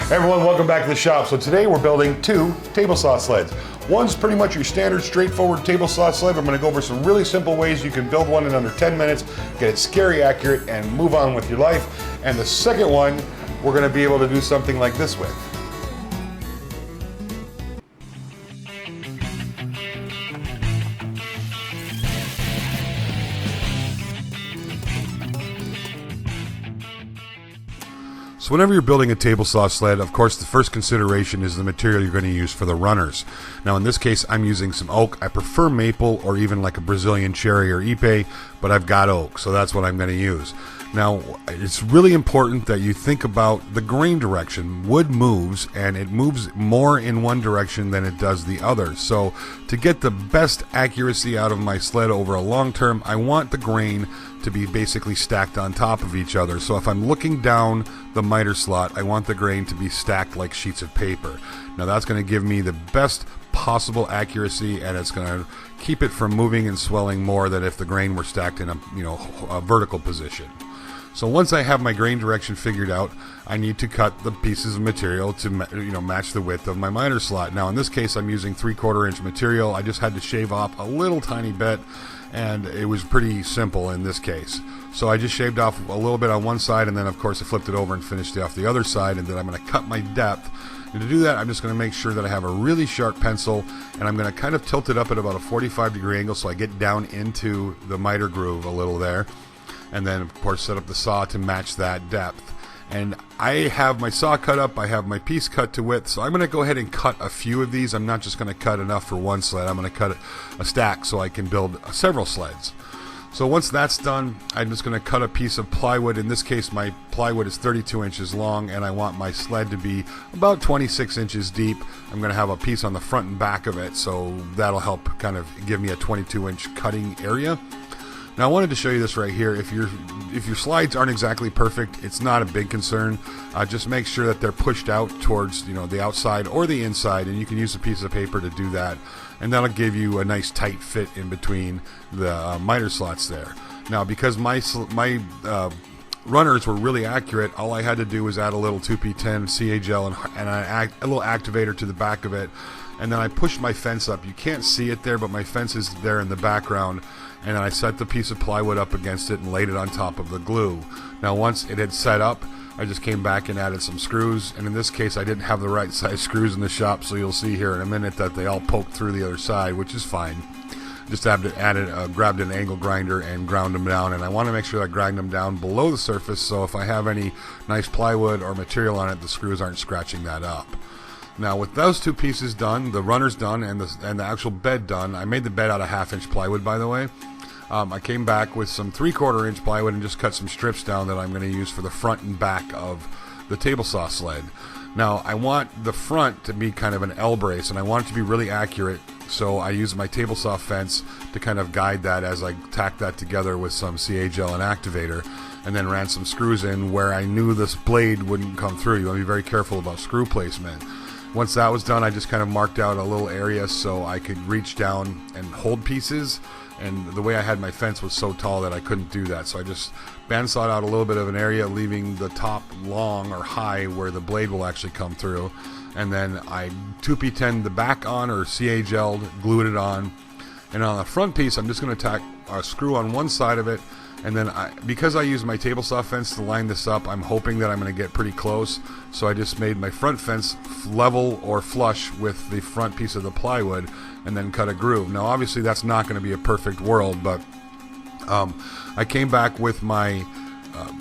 Hey everyone, welcome back to the shop. So today we're building two table saw sleds. One's pretty much your standard straightforward table saw sled. I'm going to go over some really simple ways you can build one in under 10 minutes, get it scary accurate, and move on with your life. And the second one, we're going to be able to do something like this with. So whenever you're building a table saw sled, of course the first consideration is the material you're going to use for the runners. Now in this case I'm using some oak. I prefer maple or even like a Brazilian cherry or ipe, but I've got oak, so that's what I'm going to use. Now it's really important that you think about the grain direction. Wood moves, and it moves more in one direction than it does the other. So to get the best accuracy out of my sled over a long term, I want the grain to be basically stacked on top of each other. So if I'm looking down the miter slot, I want the grain to be stacked like sheets of paper. Now that's going to give me the best possible accuracy, and it's going to keep it from moving and swelling more than if the grain were stacked in a vertical position. So once I have my grain direction figured out, I need to cut the pieces of material to match the width of my miter slot. Now in this case I'm using 3/4 inch material. I just had to shave off a little tiny bit, and it was pretty simple in this case. So I just shaved off a little bit on one side, and then of course I flipped it over and finished it off the other side, and then I'm going to cut my depth. And to do that, I'm just going to make sure that I have a really sharp pencil, and I'm going to kind of tilt it up at about a 45-degree angle so I get down into the miter groove a little there. And then of course set up the saw to match that depth. And I have my saw cut up, I have my piece cut to width, so I'm going to go ahead and cut a few of these. I'm not just going to cut enough for one sled, I'm going to cut a stack so I can build several sleds. So once that's done, I'm just going to cut a piece of plywood. In this case my plywood is 32 inches long, and I want my sled to be about 26 inches deep. I'm going to have a piece on the front and back of it, so that'll help kind of give me a 22-inch cutting area. Now I wanted to show you this right here. If your slides aren't exactly perfect, it's not a big concern. Just make sure that they're pushed out towards the outside or the inside, and you can use a piece of paper to do that, and that'll give you a nice tight fit in between the miter slots there. Now because my runners were really accurate, all I had to do was add a little 2P10 CA gel and a little activator to the back of it, and then I pushed my fence up. You can't see it there, but my fence is there in the background. And then I set the piece of plywood up against it and laid it on top of the glue. Now once it had set up, I just came back and added some screws, and in this case I didn't have the right size screws in the shop, so you'll see here in a minute that they all poked through the other side, which is fine. Just grabbed an angle grinder and ground them down, and I want to make sure I grind them down below the surface, so if I have any nice plywood or material on it, the screws aren't scratching that up. Now with those two pieces done, the runners done and the actual bed done, I made the bed out of 1/2 inch plywood, by the way. I came back with some 3/4 inch plywood and just cut some strips down that I'm going to use for the front and back of the table saw sled. Now I want the front to be kind of an L brace, and I want it to be really accurate, so I use my table saw fence to kind of guide that as I tack that together with some CA gel and activator, and then ran some screws in where I knew this blade wouldn't come through. You want to be very careful about screw placement. Once that was done, I just kind of marked out a little area so I could reach down and hold pieces, and the way I had my fence was so tall that I couldn't do that, so I just bandsawed out a little bit of an area, leaving the top long or high where the blade will actually come through, and then I 2P10'd the back on, or CA gelled, glued it on, and on the front piece I'm just going to tack a screw on one side of it. And then because I use my table saw fence to line this up, I'm hoping that I'm going to get pretty close. So I just made my front fence level or flush with the front piece of the plywood, and then cut a groove. Now obviously that's not going to be a perfect world, but I came back with my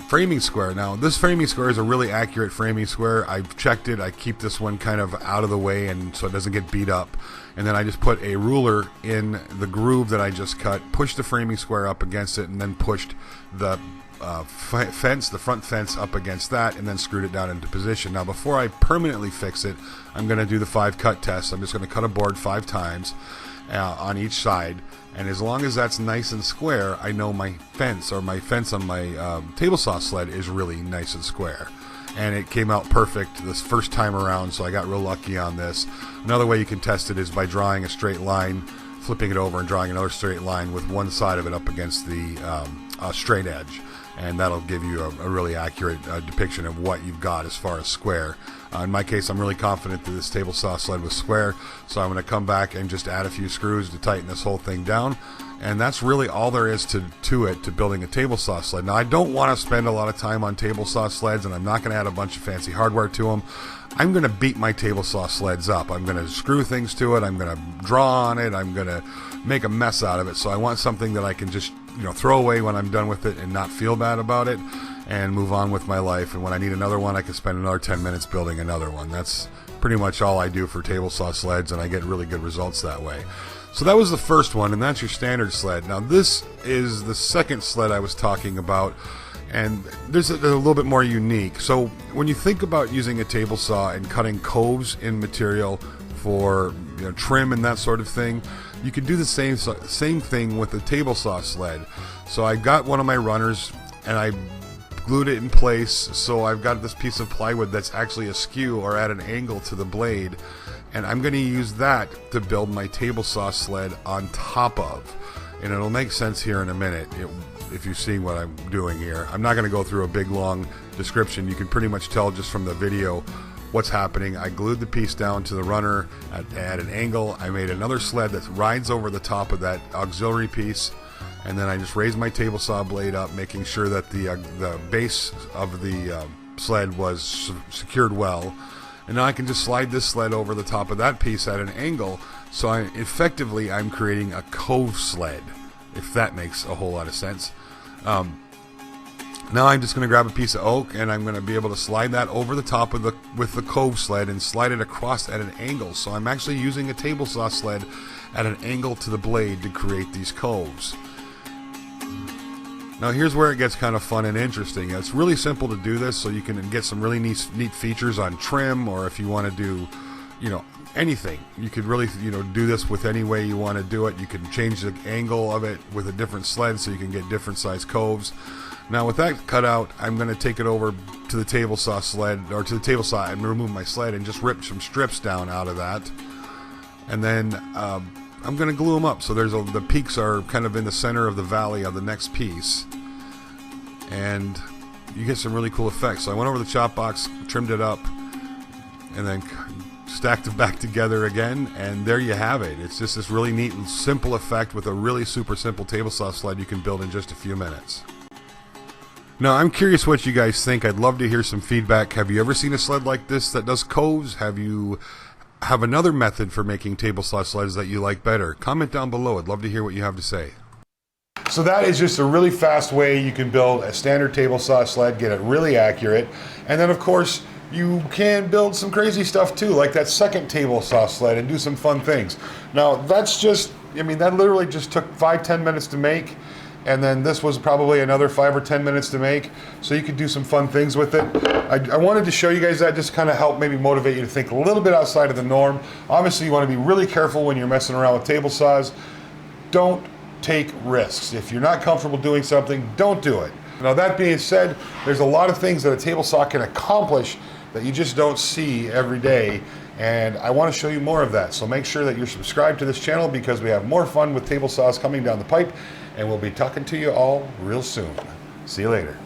framing square. Now this framing square is a really accurate framing square. I've checked it. I keep this one kind of out of the way, and so it doesn't get beat up. And then I just put a ruler in the groove that I just cut, pushed the framing square up against it, and then pushed the the front fence up against that, and then screwed it down into position. Now before I permanently fix it, I'm going to do the 5 cut test. I'm just going to cut a board 5 times on each side, and as long as that's nice and square, I know my fence on my table saw sled is really nice and square. And it came out perfect this first time around, so I got real lucky on this. Another way you can test it is by drawing a straight line, flipping it over and drawing another straight line with one side of it up against the straight edge. and that'll give you a really accurate depiction of what you've got as far as square. In my case, I'm really confident that this table saw sled was square, so I'm going to come back and just add a few screws to tighten this whole thing down. And that's really all there is to building a table saw sled. Now, I don't want to spend a lot of time on table saw sleds, and I'm not going to add a bunch of fancy hardware to them. I'm going to beat my table saw sleds up. I'm going to screw things to it. I'm going to draw on it. I'm going to make a mess out of it. So I want something that I can just, throw away when I'm done with it and not feel bad about it and move on with my life. And when I need another one, I can spend another 10 minutes building another one. That's pretty much all I do for table saw sleds, and I get really good results that way. So that was the first one, and that's your standard sled. Now this is the second sled I was talking about, and this is a little bit more unique. So when you think about using a table saw and cutting coves in material for trim and that sort of thing, you can do the same thing with the table saw sled. So I got one of my runners and I glued it in place, so I've got this piece of plywood that's actually askew or at an angle to the blade, and I'm going to use that to build my table saw sled on top of. And it'll make sense here in a minute if you see what I'm doing here. I'm not going to go through a big long description. You can pretty much tell just from the video what's happening. I glued the piece down to the runner at an angle. I made another sled that rides over the top of that auxiliary piece, and then I just raised my table saw blade up, making sure that the base of the sled was secured well. And now I can just slide this sled over the top of that piece at an angle, so I'm creating a cove sled, if that makes a whole lot of sense. Now I'm just going to grab a piece of oak, and I'm going to be able to slide that over the top with the cove sled and slide it across at an angle. So I'm actually using a table saw sled at an angle to the blade to create these coves. Now here's where it gets kind of fun and interesting. It's really simple to do this, so you can get some really neat features on trim, or if you want to do, anything. You could really, do this with any way you want to do it. You can change the angle of it with a different sled so you can get different size coves. Now with that cut out, I'm going to take it over to the table saw sled, or to the table saw, and remove my sled and just rip some strips down out of that. And then I'm going to glue them up, so the peaks are kind of in the center of the valley of the next piece, and you get some really cool effects. So I went over the chop box, trimmed it up, and then stacked it back together again, and there you have it. It's just this really neat and simple effect with a really super simple table saw sled you can build in just a few minutes. Now I'm curious what you guys think. I'd love to hear some feedback. Have you ever seen a sled like this that does coves? Have another method for making table saw sleds that you like better? Comment down below. I'd love to hear what you have to say. So that is just a really fast way you can build a standard table saw sled, get it really accurate, and then of course you can build some crazy stuff too, like that second table saw sled, and do some fun things. Now that's just, that literally just took 5-10 minutes to make, and then this was probably another 5 or 10 minutes to make, so you could do some fun things with it. I wanted to show you guys that, just kind of help maybe motivate you to think a little bit outside of the norm. Obviously you want to be really careful when you're messing around with table saws. Don't take risks. If you're not comfortable doing something, don't do it. Now that being said, there's a lot of things that a table saw can accomplish that you just don't see every day, and I want to show you more of that. So make sure that you're subscribed to this channel, because we have more fun with table saws coming down the pipe, and we'll be talking to you all real soon. See you later.